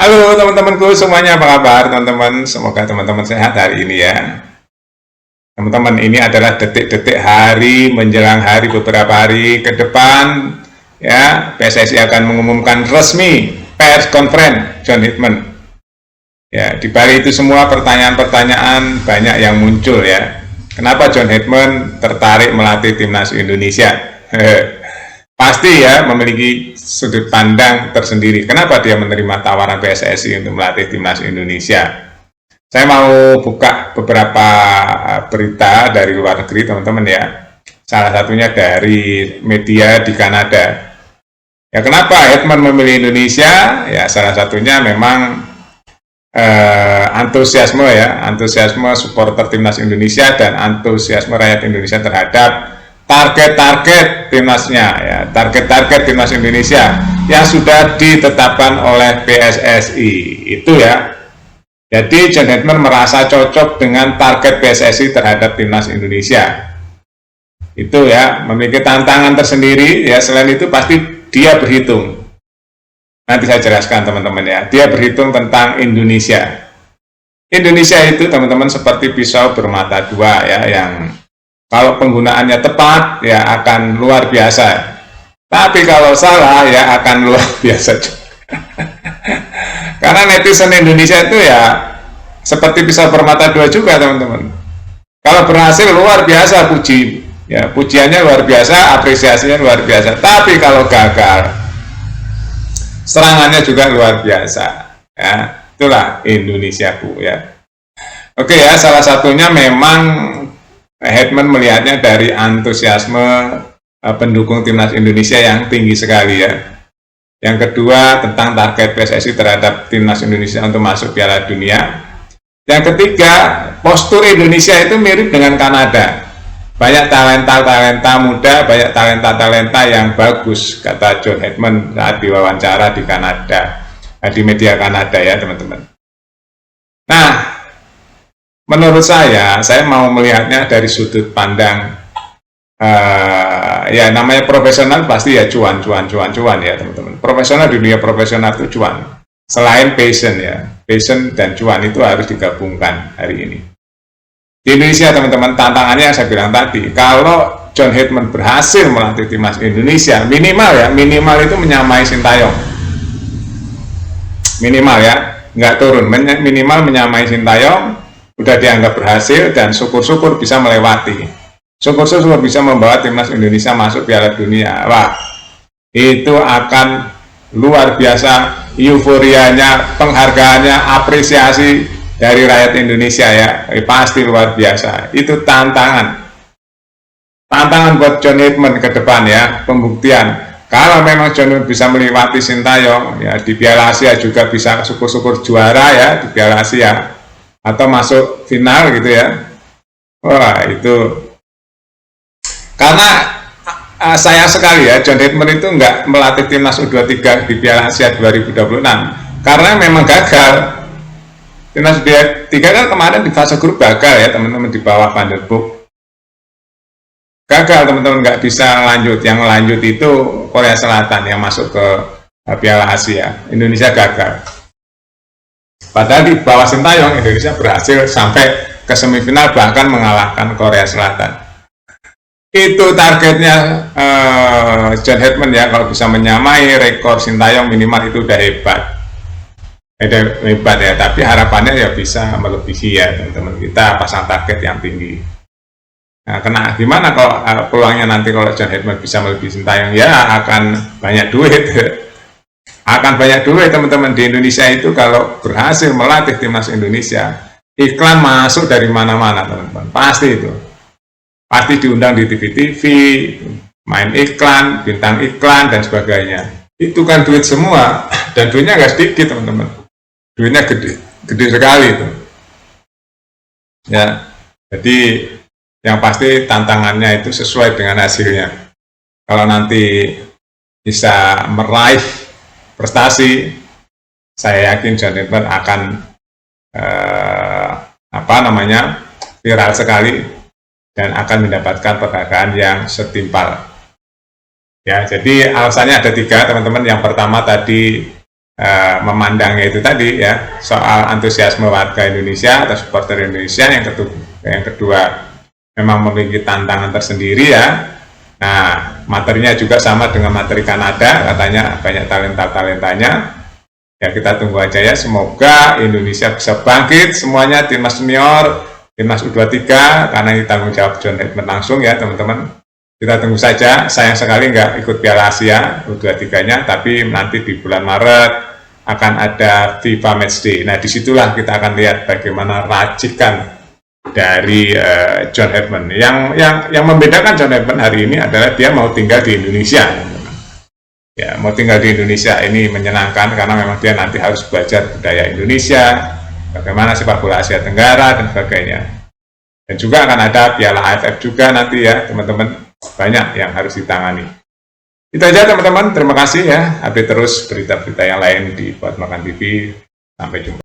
Halo teman-temanku semuanya, apa kabar teman-teman? Semoga teman-teman sehat hari ini ya. Teman-teman, ini adalah detik-detik hari menjelang hari beberapa hari ke depan ya. PSSI akan mengumumkan resmi pers conference John Hitman. Ya, di balik itu semua pertanyaan-pertanyaan banyak yang muncul ya. Kenapa John Hitman tertarik melatih timnas Indonesia? Pasti ya memiliki sudut pandang tersendiri. Kenapa dia menerima tawaran PSSI untuk melatih timnas Indonesia? Saya mau buka beberapa berita dari luar negeri teman-teman ya. Salah satunya dari media di Kanada. Ya, kenapa Hitman memilih Indonesia? Ya, salah satunya memang antusiasme supporter timnas Indonesia dan antusiasme rakyat Indonesia terhadap target-target timnasnya ya, target-target timnas Indonesia yang sudah ditetapkan oleh PSSI itu ya. Jadi John Hitman merasa cocok dengan target PSSI terhadap timnas Indonesia. Itu ya, memiliki tantangan tersendiri ya. Selain itu pasti dia berhitung. Nanti saya jelaskan teman-teman ya. Dia berhitung tentang Indonesia. Indonesia itu teman-teman seperti pisau bermata dua ya, yang kalau penggunaannya tepat ya akan luar biasa. Tapi kalau salah ya akan luar biasa juga. Karena netizen Indonesia itu ya seperti pisau bermata dua juga teman-teman. Kalau berhasil luar biasa puji, ya pujiannya luar biasa, apresiasinya luar biasa. Tapi kalau gagal, serangannya juga luar biasa. Ya, itulah Indonesiaku ya. Oke ya, salah satunya memang Hitman melihatnya dari antusiasme pendukung timnas Indonesia yang tinggi sekali ya. Yang kedua tentang target PSSI terhadap timnas Indonesia untuk masuk Piala Dunia. Yang ketiga, postur Indonesia itu mirip dengan Kanada. Banyak talenta-talenta muda, banyak talenta-talenta yang bagus, kata John Hitman saat diwawancara di Kanada, di media Kanada ya teman-teman. Nah, menurut saya mau melihatnya dari sudut pandang ya namanya profesional pasti ya cuan ya teman-teman. Profesional, dunia profesional itu cuan. Selain passion ya, passion dan cuan itu harus digabungkan hari ini. Di Indonesia teman-teman, tantangannya yang saya bilang tadi, kalau John Hitman berhasil melatih timnas Indonesia, minimal itu menyamai Sintayong. Minimal ya, nggak turun, minimal menyamai Sintayong. Udah dianggap berhasil dan syukur-syukur bisa melewati. Syukur-syukur bisa membawa timnas Indonesia masuk Piala Dunia. Wah, itu akan luar biasa euforianya, penghargaannya, apresiasi dari rakyat Indonesia ya. Pasti luar biasa. Itu tantangan. Tantangan buat John Hitman ke depan ya, pembuktian. Kalau memang John Hitman bisa melewati Sintayong ya, di Piala Asia juga bisa syukur-syukur juara ya di Piala Asia atau masuk final gitu ya. Wah, itu karena sayang sekali ya, John Hitman itu nggak melatih timnas U23 di Piala Asia 2026 karena memang gagal. Timnas U23 kan kemarin di fase grup gagal ya teman-teman, di bawah Van der Boek. Gagal teman-teman, nggak bisa lanjut. Yang lanjut itu Korea Selatan yang masuk ke Piala Asia. Indonesia gagal. Padahal di bawah Sintayong Indonesia berhasil sampai ke semifinal, bahkan mengalahkan Korea Selatan. Itu targetnya John Hitman ya, kalau bisa menyamai rekor Sintayong minimal itu udah hebat. Hebat ya, tapi harapannya ya bisa melebihi ya teman-teman. Kita pasang target yang tinggi. Nah, gimana kalau peluangnya nanti kalau John Hitman bisa melebihi Sintayong? Ya akan banyak duit. Akan banyak duit teman-teman. Di Indonesia itu kalau berhasil melatih timnas Indonesia, iklan masuk dari mana-mana teman-teman. Pasti itu. Pasti diundang di TV-TV, main iklan, bintang iklan, dan sebagainya. Itu kan duit semua, dan duitnya nggak sedikit teman-teman. Duitnya gede sekali itu. Ya, jadi yang pasti tantangannya itu sesuai dengan hasilnya. Kalau nanti bisa meraih prestasi, saya yakin John Hitman akan viral sekali dan akan mendapatkan penghargaan yang setimpal. Ya, jadi alasannya ada 3 teman-teman. Yang pertama tadi memandangnya itu tadi ya, soal antusiasme warga Indonesia atau supporter Indonesia. Yang kedua memang memiliki tantangan tersendiri ya. Nah, materinya juga sama dengan materi Kanada, katanya banyak talentanya. Ya kita tunggu aja ya, semoga Indonesia bisa bangkit semuanya, timnas senior, timnas U23, karena ini tanggung jawab John Edmund langsung ya teman-teman. Kita tunggu saja. Sayang sekali nggak ikut Piala Asia U23-nya, tapi nanti di bulan Maret akan ada FIFA Matchday. Nah, disitulah kita akan lihat bagaimana racikan dari John Edmund. Yang membedakan John Edmund hari ini adalah dia mau tinggal di Indonesia. Ya, mau tinggal di Indonesia ini menyenangkan karena memang dia nanti harus belajar budaya Indonesia, bagaimana sepak bola Asia Tenggara dan sebagainya. Dan juga akan ada Piala AFF juga nanti ya teman-teman, banyak yang harus ditangani. Itu aja teman-teman, terima kasih ya. Update terus berita-berita yang lain di Buat Makan TV. Sampai jumpa.